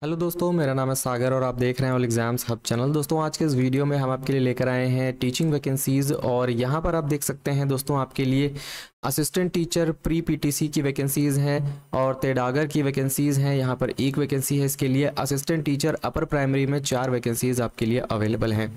Hello दोस्तों, मेरा नाम है सागर और आप देख रहे हैं ऑल एग्जाम्स हब चैनल। दोस्तों आज के इस वीडियो में हम आपके लिए लेकर आए हैं टीचिंग वैकेंसीज़ और यहाँ पर आप देख सकते हैं दोस्तों आपके लिए असिस्टेंट टीचर प्री पीटीसी की वैकेंसीज़ हैं और तेडागर की वैकेंसीज़ हैं। यहाँ पर एक वैकेंसी है इसके लिए। असिस्टेंट टीचर अपर प्राइमरी में 4 वैकेंसीज़ आपके लिए अवेलेबल हैं।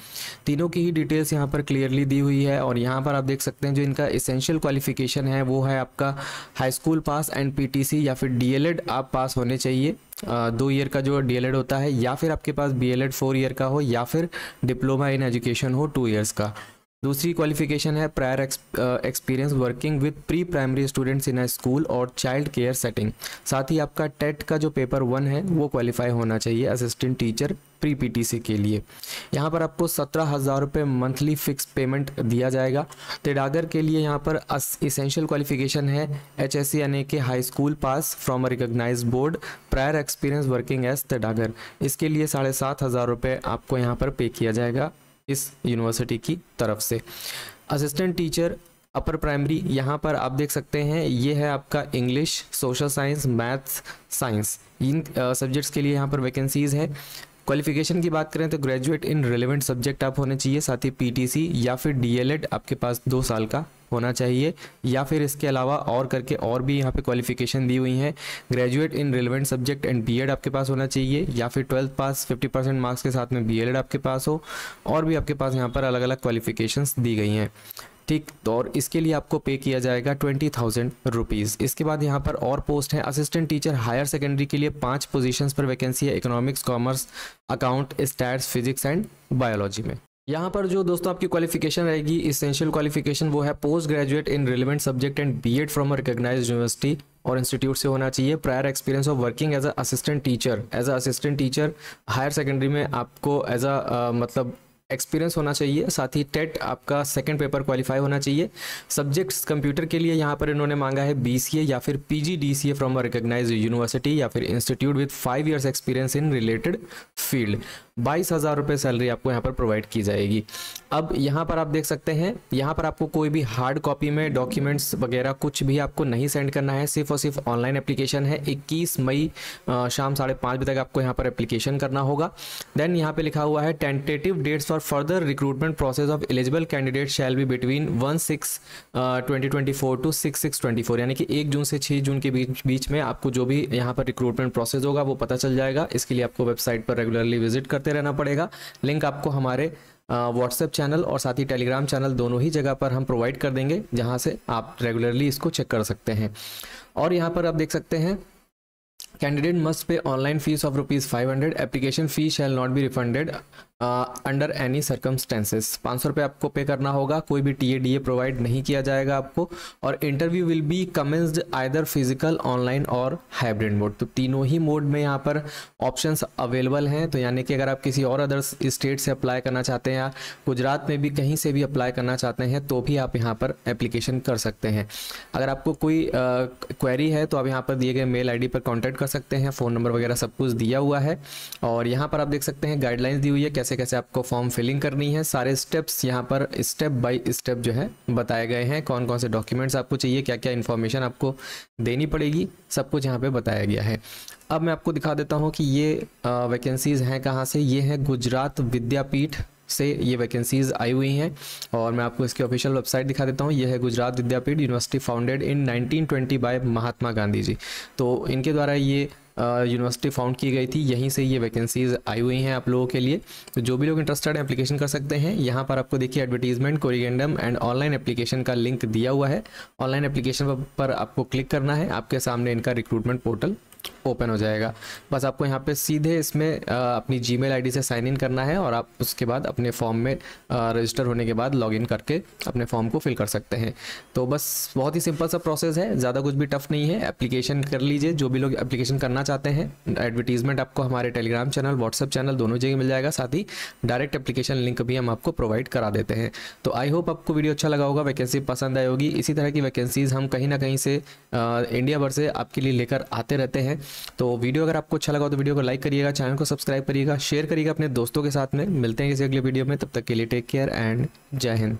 तीनों की ही डिटेल्स यहाँ पर क्लियरली दी हुई है और यहाँ पर आप देख सकते हैं जो इनका एसेंशियल क्वालिफिकेशन है वो है आपका high school pass and PTC या फिर डीएलएड आप पास होने चाहिए। 2 ईयर का जो डीएलएड होता है, या फिर आपके पास बीएलएड 4 ईयर का हो, या फिर डिप्लोमा इन एजुकेशन हो 2 ईयर्स का। दूसरी क्वालिफिकेशन है prior experience working with pre primary students in a school और चाइल्ड केयर सेटिंग। साथ ही आपका टेट का जो पेपर 1 है वो क्वालिफाई होना चाहिए असिस्टेंट टीचर प्री पीटीसी के लिए। यहाँ पर आपको 17,000 रुपये मंथली फिक्स पेमेंट दिया जाएगा। तेडागर के लिए यहाँ पर इसेंशियल क्वालिफिकेशन है HSC यानी कि high school pass from a recognize board, prior experience working as तेडागर। इसके लिए 7,500 रुपये आपको यहाँ पर पे किया जाएगा इस यूनिवर्सिटी की तरफ से। असिस्टेंट टीचर अपर प्राइमरी, यहाँ पर आप देख सकते हैं ये है आपका English, social science, maths, science, इन सब्जेक्ट्स के लिए यहाँ पर वैकेंसीज़ है। क्वालिफिकेशन की बात करें तो ग्रेजुएट इन रिलेवेंट सब्जेक्ट आप होने चाहिए। साथ ही पीटीसी या फिर डीएलएड आपके पास 2 साल का होना चाहिए, या फिर इसके अलावा और करके और भी यहाँ पे क्वालिफिकेशन दी हुई है। Graduate in relevant subject and BEd आपके पास होना चाहिए, या फिर 12th पास 50% मार्क्स के साथ में बीएलएड आपके पास हो। और भी आपके पास यहाँ पर अलग अलग क्वालिफिकेशंस दी गई हैं, ठीक। तो और इसके लिए आपको पे किया जाएगा 20,000 रुपीज़। इसके बाद यहाँ पर और पोस्ट है असिस्टेंट टीचर हायर सेकेंडरी के लिए 5 पोजीशंस पर वैकेंसी है economics, commerce, account, stats, physics and biology में। यहाँ पर जो दोस्तों आपकी क्वालिफिकेशन रहेगी, इसेंशियल क्वालिफिकेशन, वो है post graduate in relevant subject and BEd from a recognised university और इंस्टीट्यूट से होना चाहिए। Prior experience of working as a assistant teacher higher secondary में आपको एज अ मतलब एक्सपीरियंस होना चाहिए। साथ ही टेट आपका सेकंड पेपर क्वालिफाई होना चाहिए। सब्जेक्ट्स कंप्यूटर के लिए यहाँ पर इन्होंने मांगा है बीसीए या फिर PGDCA from a recognised university या फिर institute with 5 years experience in related field. 22,000 रुपये सैलरी आपको यहाँ पर प्रोवाइड की जाएगी। अब यहाँ पर आप देख सकते हैं, यहाँ पर आपको कोई भी हार्ड कॉपी में डॉक्यूमेंट्स वगैरह कुछ भी आपको नहीं सेंड करना है, सिर्फ और सिर्फ ऑनलाइन एप्लीकेशन है। 21 मई शाम 5:30 बजे तक आपको यहाँ पर एप्लीकेशन करना होगा। देन यहाँ पे लिखा हुआ है tentative dates for further recruitment process of eligible candidate shall be between 1/6/2024 to 6/6/24, यानी कि 1 जून से 6 जून के बीच में आपको जो भी यहाँ पर रिक्रूटमेंट प्रोसेस होगा वो पता चल जाएगा। इसके लिए आपको वेबसाइट पर रेगुलरली विजिट करते रहना पड़ेगा। लिंक आपको हमारे व्हाट्सएप चैनल और साथ ही टेलीग्राम चैनल दोनों ही जगह पर हम प्रोवाइड कर देंगे, जहां से आप रेगुलरली इसको चेक कर सकते हैं। और यहाँ पर आप देख सकते हैं candidate must pay online fees of ₹500। Application fee shall not be refunded under any circumstances. 500 रुपये आपको पे करना होगा। कोई भी टीए प्रोवाइड नहीं किया जाएगा आपको। और interview will be commenced either physical, online और हाइब्रिड मोड। तो तीनों ही मोड में यहाँ पर ऑप्शंस अवेलेबल हैं। तो यानी कि अगर आप किसी और अदर स्टेट से अप्लाई करना चाहते हैं या गुजरात में भी कहीं से भी अप्लाई करना चाहते हैं तो भी आप यहाँ पर एप्लीकेशन कर सकते हैं। अगर आपको कोई क्वेरी है तो आप यहाँ पर दिए गए मेल ID पर कॉन्टैक्ट कर सकते हैं। फ़ोन नंबर वगैरह सब कुछ दिया हुआ है। और यहाँ पर आप देख सकते हैं गाइडलाइंस दी हुई है कैसे कैसे आपको फॉर्म फिलिंग करनी है। सारे स्टेप्स यहाँ पर स्टेप बाय स्टेप जो है बताए गए हैं। कौन कौन से डॉक्यूमेंट्स आपको चाहिए, क्या क्या इन्फॉर्मेशन आपको देनी पड़ेगी, सब कुछ यहाँ पे बताया गया है। अब मैं आपको दिखा देता हूँ कि ये वैकेंसीज़ हैं कहाँ से। ये हैं गुजरात विद्यापीठ से ये वैकेंसीज़ आई हुई हैं और मैं आपको इसकी ऑफिशियल वेबसाइट दिखा देता हूँ। ये है Gujarat Vidyapith university founded in 1920 bye Mahatma Gandhi ji. तो इनके द्वारा ये यूनिवर्सिटी फाउंड की गई थी, यहीं से ये वैकेंसीज़ आई हुई हैं आप लोगों के लिए। तो जो भी लोग इंटरेस्टेड हैं एप्लीकेशन कर सकते हैं। यहाँ पर आपको देखिए एडवर्टीजमेंट, कोरिएंडम एंड ऑनलाइन एप्लीकेशन का लिंक दिया हुआ है। ऑनलाइन एप्लीकेशन पर आपको क्लिक करना है, आपके सामने इनका रिक्रूटमेंट पोर्टल ओपन हो जाएगा। बस आपको यहाँ पे सीधे इसमें अपनी जीमेल आईडी से साइन इन करना है और आप उसके बाद अपने फॉर्म में रजिस्टर होने के बाद लॉगिन करके अपने फॉर्म को फिल कर सकते हैं। तो बस बहुत ही सिंपल सा प्रोसेस है, ज़्यादा कुछ भी टफ नहीं है। एप्लीकेशन कर लीजिए जो भी लोग एप्लीकेशन करना चाहते हैं। एडवर्टीजमेंट आपको हमारे टेलीग्राम चैनल, व्हाट्सएप चैनल दोनों जगह मिल जाएगा। साथ ही डायरेक्ट एप्लीकेशन लिंक भी हम आपको प्रोवाइड करा देते हैं। तो आई होप आपको वीडियो अच्छा लगा होगा, वैकेंसी पसंद आई होगी। इसी तरह की वैकेंसीज़ हम कहीं ना कहीं से इंडिया भर से आपके लिए लेकर आते रहते हैं। तो वीडियो अगर आपको अच्छा लगा तो वीडियो को लाइक करिएगा, चैनल को सब्सक्राइब करिएगा, शेयर करिएगा अपने दोस्तों के साथ में। मिलते हैं किसी अगले वीडियो में, तब तक के लिए टेक केयर एंड जय हिंद।